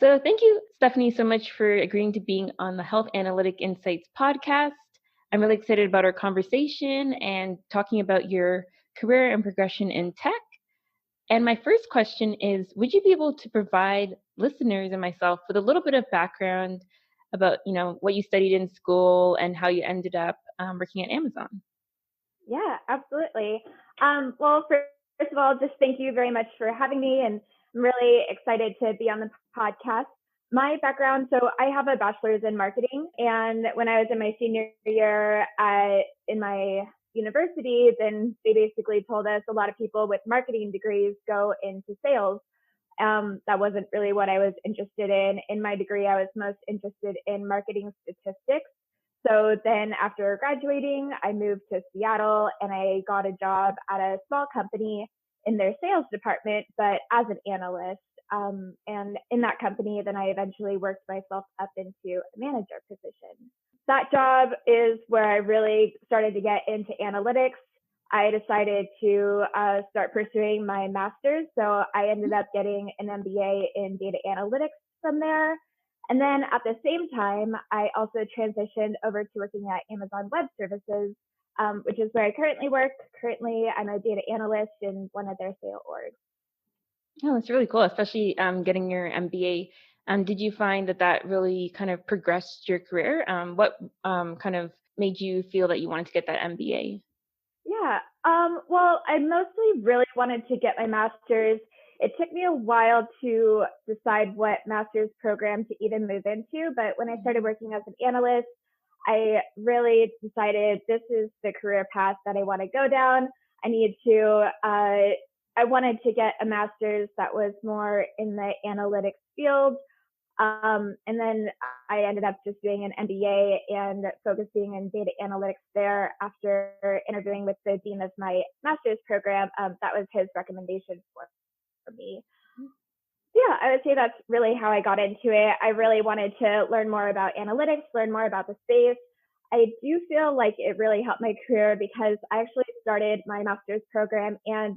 So thank you, Stephanie, so much for agreeing to being on the Health Analytic Insights podcast. I'm really excited about our conversation and talking about your career and progression in tech. And my first question is, would you be able to provide listeners and myself with a little bit of background about, what you studied in school and how you ended up working at Amazon? Yeah, absolutely. Well, first of all, just thank you very much for having me, and I'm really excited to be on the podcast. My background, so I have a bachelor's in marketing, and when I was in my senior year in my university, then they basically told us a lot of people with marketing degrees go into sales. That wasn't really what I was interested in. In my degree, I was most interested in marketing statistics. So then after graduating, I moved to Seattle and I got a job at a small company in their sales department, but as an analyst. And in that company, then I eventually worked myself up into a manager position. That job is where I really started to get into analytics. I decided to start pursuing my master's. So I ended up getting an MBA in data analytics from there. And then at the same time, I also transitioned over to working at Amazon Web Services, which is where I currently work. Currently, I'm a data analyst in one of their sales orgs. Oh, that's really cool, especially getting your MBA. Did you find that that really kind of progressed your career? What kind of made you feel that you wanted to get that MBA? Yeah. Well, I mostly really wanted to get my master's. It took me a while to decide what master's program to even move into, but when I started working as an analyst, I really decided this is the career path that I want to go down. I need to, I wanted to get a master's that was more in the analytics field. And then I ended up just doing an MBA and focusing in data analytics there after interviewing with the dean of my master's program. That was his recommendation for me. Yeah, I would say that's really how I got into it. I really wanted to learn more about analytics, learn more about the space. I do feel like it really helped my career because I actually started my master's program and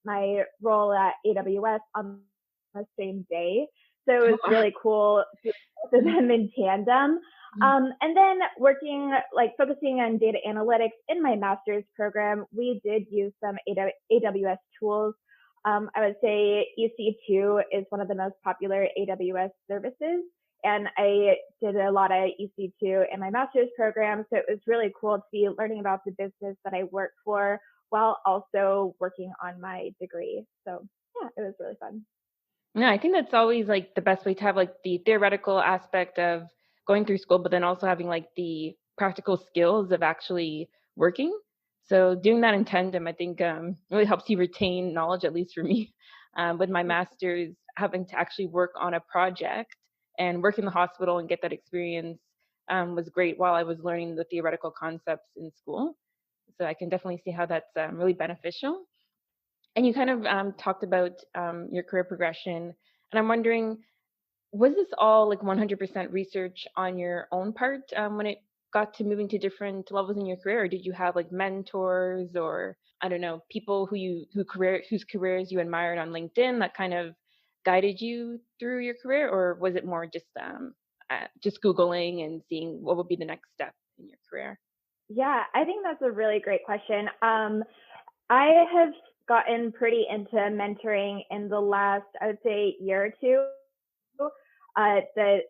my role at AWS on the same day. So it Oh, was wow. really cool doing both of them in tandem. And then working, like focusing on data analytics in my master's program, we did use some AWS tools. I would say EC2 is one of the most popular AWS services. And I did a lot of EC2 in my master's program. So it was really cool to be learning about the business that I work for while also working on my degree. So yeah, it was really fun. No, I think that's always like the best way to have like the theoretical aspect of going through school, but then also having like the practical skills of actually working. So doing that in tandem, I think really helps you retain knowledge, at least for me. With my master's, having to actually work on a project and work in the hospital and get that experience was great while I was learning the theoretical concepts in school. So I can definitely see how that's really beneficial. And you kind of talked about your career progression, and I'm wondering, was this all like 100% research on your own part when it got to moving to different levels in your career, or did you have like mentors or I don't know people whose careers you admired on LinkedIn that kind of guided you through your career, or was it more just googling and seeing what would be the next step in your career? Yeah, I think that's a really great question. I have gotten pretty into mentoring in the last, I would say, year or two. The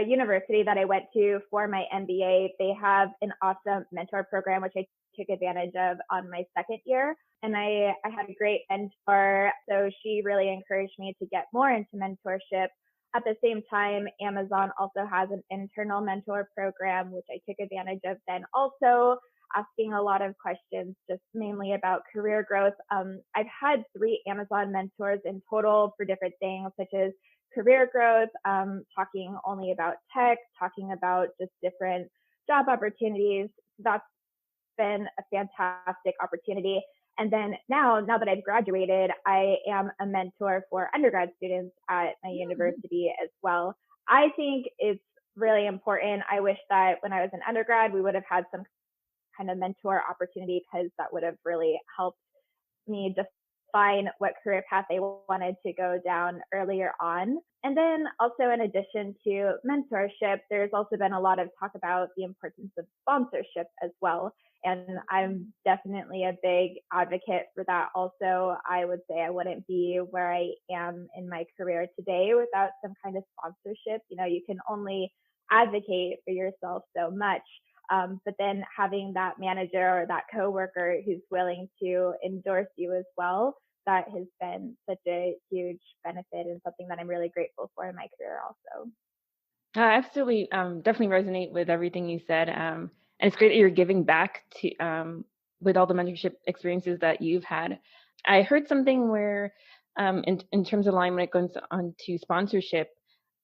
university that I went to for my MBA, they have an awesome mentor program, which I took advantage of on my second year. And I had a great mentor. So she really encouraged me to get more into mentorship. At the same time, Amazon also has an internal mentor program, which I took advantage of then also asking a lot of questions, just mainly about career growth. I've had 3 Amazon mentors in total for different things, such as career growth, talking only about tech, talking about just different job opportunities. That's been a fantastic opportunity. And then now that I've graduated, I am a mentor for undergrad students at my university as well. I think it's really important. I wish that when I was an undergrad, we would have had some kind of mentor opportunity because that would have really helped me define what career path they wanted to go down earlier on. And then also, in addition to mentorship, there's also been a lot of talk about the importance of sponsorship as well. And I'm definitely a big advocate for that. Also, I would say I wouldn't be where I am in my career today without some kind of sponsorship. You can only advocate for yourself so much. But then having that manager or that coworker who's willing to endorse you as well, that has been such a huge benefit and something that I'm really grateful for in my career also. I absolutely, definitely resonate with everything you said. And it's great that you're giving back to with all the mentorship experiences that you've had. I heard something where, in terms of line when it goes on to sponsorship,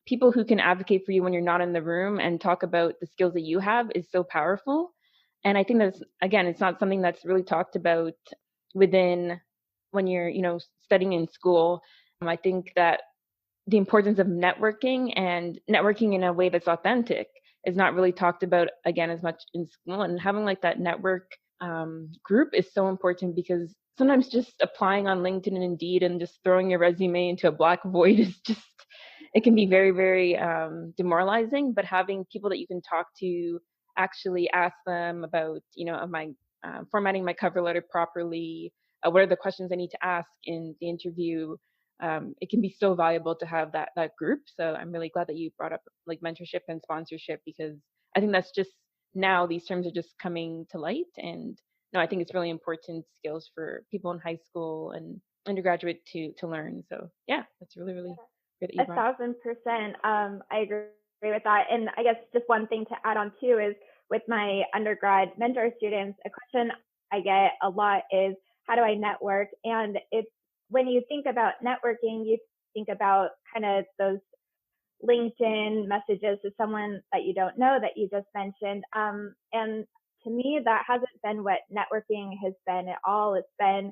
people who can advocate for you when you're not in the room and talk about the skills that you have is so powerful. And I think that's, again, it's not something that's really talked about within when you're, studying in school. I think that the importance of networking and networking in a way that's authentic is not really talked about again as much in school, and having like that network group is so important because sometimes just applying on LinkedIn and Indeed and just throwing your resume into a black void is just, it can be very, very demoralizing. But having people that you can talk to, actually ask them about, am I formatting my cover letter properly, what are the questions I need to ask in the interview, it can be so valuable to have that group. So I'm really glad that you brought up like mentorship and sponsorship, because I think that's just, now these terms are just coming to light. And no, I think it's really important skills for people in high school and undergraduate to learn. So yeah, that's really, really great that you A brought. thousand percent. I agree with that. And I guess just one thing to add on too is with my undergrad mentor students, a question I get a lot is how do I network? And it's when you think about networking, you think about kind of those LinkedIn messages to someone that you don't know that you just mentioned. And to me, that hasn't been what networking has been at all. It's been,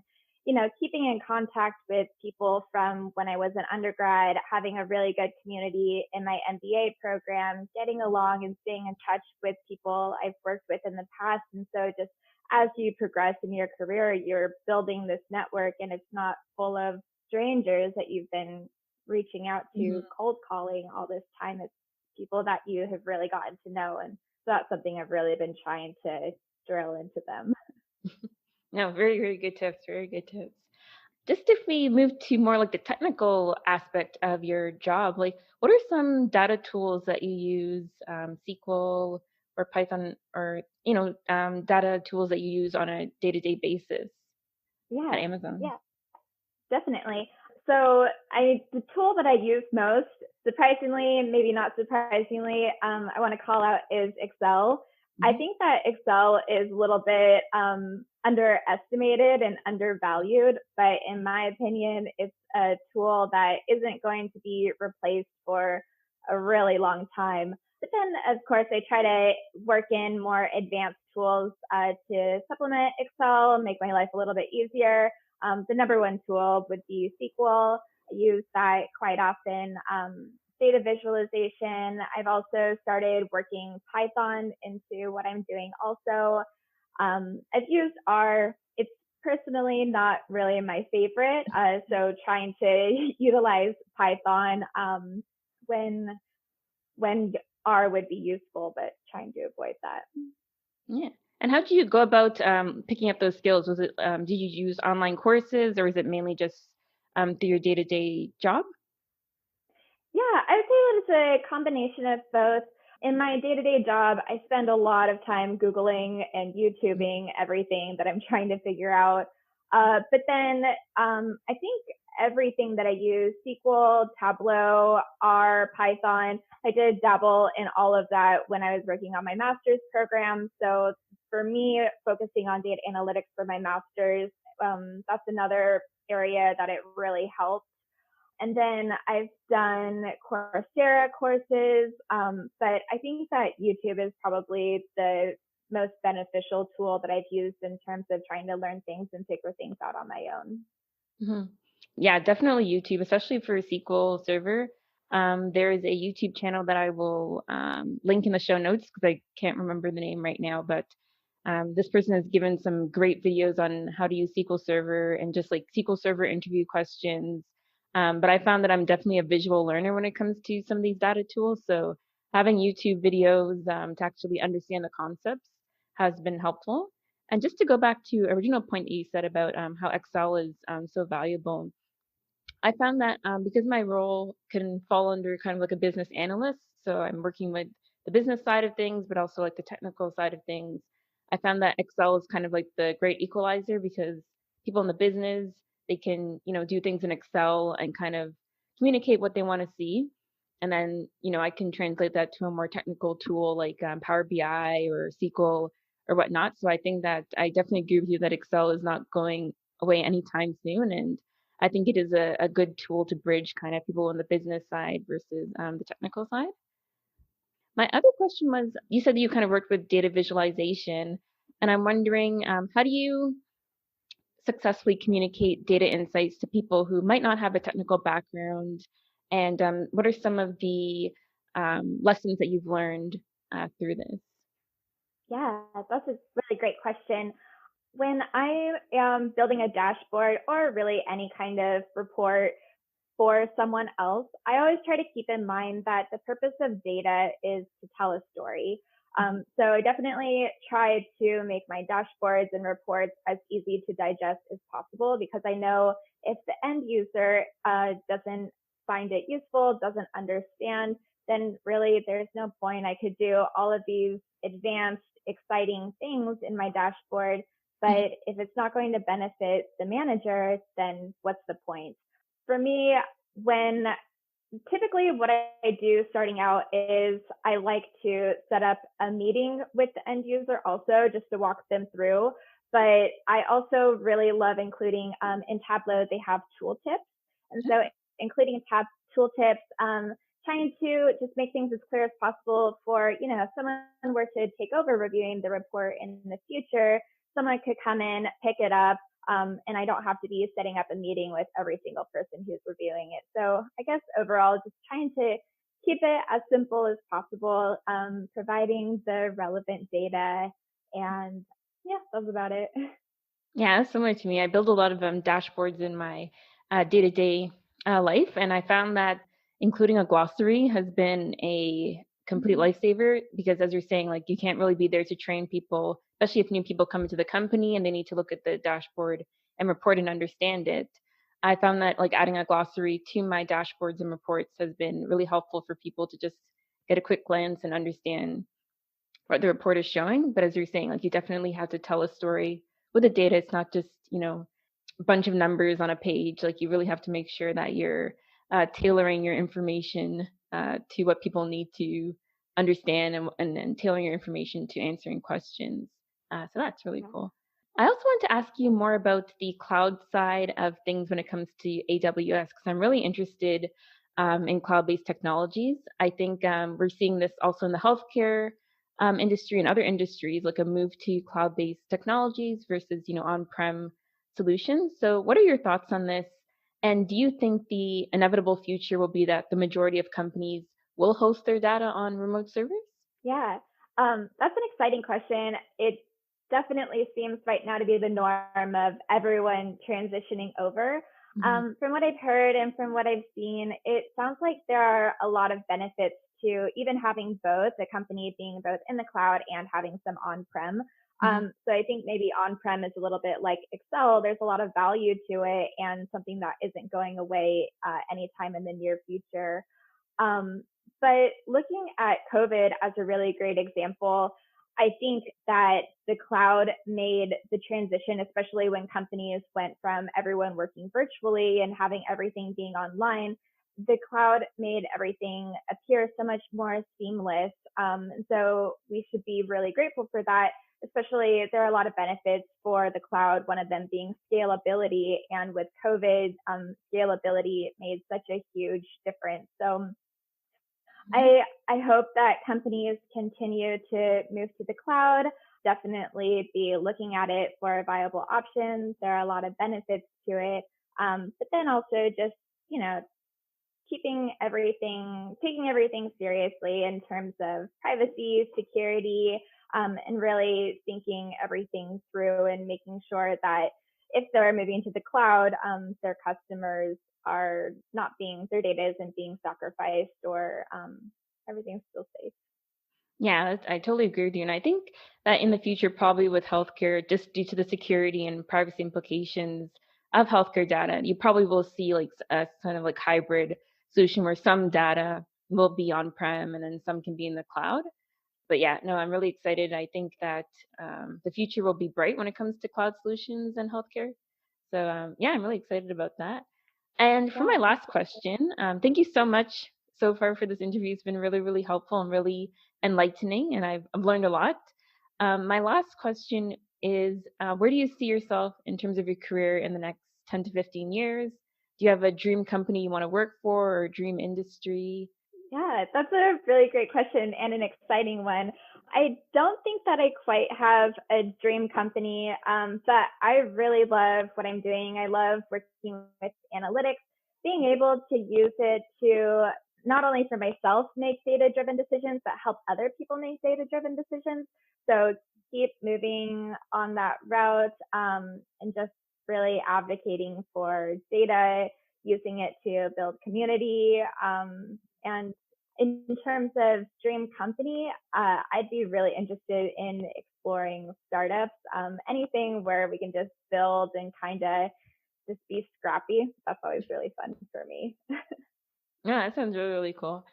keeping in contact with people from when I was an undergrad, having a really good community in my MBA program, getting along and staying in touch with people I've worked with in the past. And so just as you progress in your career, you're building this network and it's not full of strangers that you've been reaching out to, Hmm. cold calling all this time. It's people that you have really gotten to know. And so that's something I've really been trying to drill into them. No, very, very good tips. Very good tips. Just if we move to more like the technical aspect of your job, like what are some data tools that you use, SQL or Python, or data tools that you use on a day-to-day basis at Yeah, Amazon? yeah, definitely. So the tool that I use most, surprisingly, maybe not surprisingly, I want to call out is Excel. I Hmm. think that Excel is a little bit underestimated and undervalued, but in my opinion, it's a tool that isn't going to be replaced for a really long time. But then, of course, I try to work in more advanced tools to supplement Excel, make my life a little bit easier. The number one tool would be SQL. I use that quite often. Data visualization. I've also started working Python into what I'm doing also. I've used R. It's personally not really my favorite. So trying to utilize Python when when R would be useful, but trying to avoid that. Yeah. And how do you go about picking up those skills? Was it, did you use online courses, or is it mainly just through your day-to-day job? Yeah, I would say that it's a combination of both. In my day-to-day job, I spend a lot of time Googling and Mhm. YouTubing everything that I'm trying to figure out. But then I think everything that I use, SQL, Tableau, R, Python, I did dabble in all of that when I was working on my master's program. So for me, focusing on data analytics for my master's, that's another area that it really helped. And then I've done Coursera courses, but I think that YouTube is probably the most beneficial tool that I've used in terms of trying to learn things and figure things out on my own. Mhm. Yeah, definitely YouTube, especially for a SQL Server. There is a YouTube channel that I will link in the show notes because I can't remember the name right now, but This person has given some great videos on how to use SQL Server and just like SQL Server interview questions. But I found that I'm definitely a visual learner when it comes to some of these data tools. So having YouTube videos to actually understand the concepts has been helpful. And just to go back to original point that you said about how Excel is so valuable, I found that because my role can fall under kind of like a business analyst, so I'm working with the business side of things, but also like the technical side of things. I found that Excel is kind of like the great equalizer because people in the business they can do things in Excel and kind of communicate what they want to see, and then I can translate that to a more technical tool like Power BI or SQL or whatnot. So I think that I definitely agree with you that Excel is not going away anytime soon, and I think it is a good tool to bridge kind of people on the business side versus the technical side. My other question was, you said that you kind of worked with data visualization, and I'm wondering, how do you successfully communicate data insights to people who might not have a technical background, and what are some of the lessons that you've learned through this? Yeah, that's a really great question. When I am building a dashboard or really any kind of report for someone else, I always try to keep in mind that the purpose of data is to tell a story. So I definitely try to make my dashboards and reports as easy to digest as possible because I know if the end user doesn't find it useful, doesn't understand, then really there's no point. I could do all of these advanced, exciting things in my dashboard, Mhm. but if it's not going to benefit the manager, then what's the point? For me, when typically what I do starting out is I like to set up a meeting with the end user also just to walk them through. But I also really love including in Tableau, they have tooltips. And so including tab tooltips, trying to just make things as clear as possible for, if someone were to take over reviewing the report in the future, someone could come in, pick it up, and I don't have to be setting up a meeting with every single person who's reviewing it. So I guess overall, just trying to keep it as simple as possible, providing the relevant data, and yeah, that's about it. Yeah, similar to me. I build a lot of dashboards in my day-to-day life, and I found that including a glossary has been a complete Mhm. lifesaver because, as you're saying, like you can't really be there to train people, especially if new people come into the company and they need to look at the dashboard and report and understand it. I found that like adding a glossary to my dashboards and reports has been really helpful for people to just get a quick glance and understand what the report is showing. But as you're saying, like you definitely have to tell a story with the data. It's not just, a bunch of numbers on a page. Like you really have to make sure that you're tailoring your information to what people need to understand and then tailoring your information to answering questions. So that's really Yeah. cool. I also want to ask you more about the cloud side of things when it comes to AWS because I'm really interested in cloud-based technologies. I think we're seeing this also in the healthcare industry and other industries, like a move to cloud-based technologies versus, on-prem solutions. So, what are your thoughts on this? And do you think the inevitable future will be that the majority of companies will host their data on remote servers? Yeah, that's an exciting question. It definitely seems right now to be the norm of everyone transitioning over. Hmm. From what I've heard and from what I've seen, it sounds like there are a lot of benefits to even having both, a company being both in the cloud and having some on-prem. Hmm. So I think maybe on-prem is a little bit like Excel. There's a lot of value to it and something that isn't going away anytime in the near future. Um, but looking at COVID as a really great example, I think that the cloud made the transition, especially when companies went from everyone working virtually and having everything being online. The cloud made everything appear so much more seamless. And so we should be really grateful for that. Especially, there are a lot of benefits for the cloud, one of them being scalability. And with COVID, scalability made such a huge difference. So I hope that companies continue to move to the cloud, definitely be looking at it for viable options. There are a lot of benefits to it. But then also just, you know, taking everything seriously in terms of privacy, security, and really thinking everything through and making sure that if they're moving to the cloud, their customers are not being, their data isn't being sacrificed, or everything's still safe. Yeah, I totally agree with you. And I think that in the future, probably with healthcare, just due to the security and privacy implications of healthcare data, you probably will see like a kind of like hybrid solution where some data will be on-prem and then some can be in the cloud. But yeah, no, I'm really excited. I think that the future will be bright when it comes to cloud solutions and healthcare. So yeah, I'm really excited about that. And for Yeah, my last absolutely. question, thank you so much so far for this interview. It's been really, really helpful and really enlightening, and I've learned a lot. My last question is, where do you see yourself in terms of your career in the next 10 to 15 years? Do you have a dream company you want to work for or a dream industry? Yeah, that's a really great question and an exciting one. I don't think that I quite have a dream company, but I really love what I'm doing. I love working with analytics, being able to use it to not only for myself make data driven decisions, but help other people make data driven decisions. So keep moving on that route, and just really advocating for data, using it to build community, and in terms of dream company, I'd be really interested in exploring startups, anything where we can just build and kind of just be scrappy. That's always really fun for me. Yeah, that sounds really, really cool.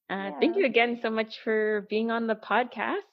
Thank Yeah. you again so much for being on the podcast.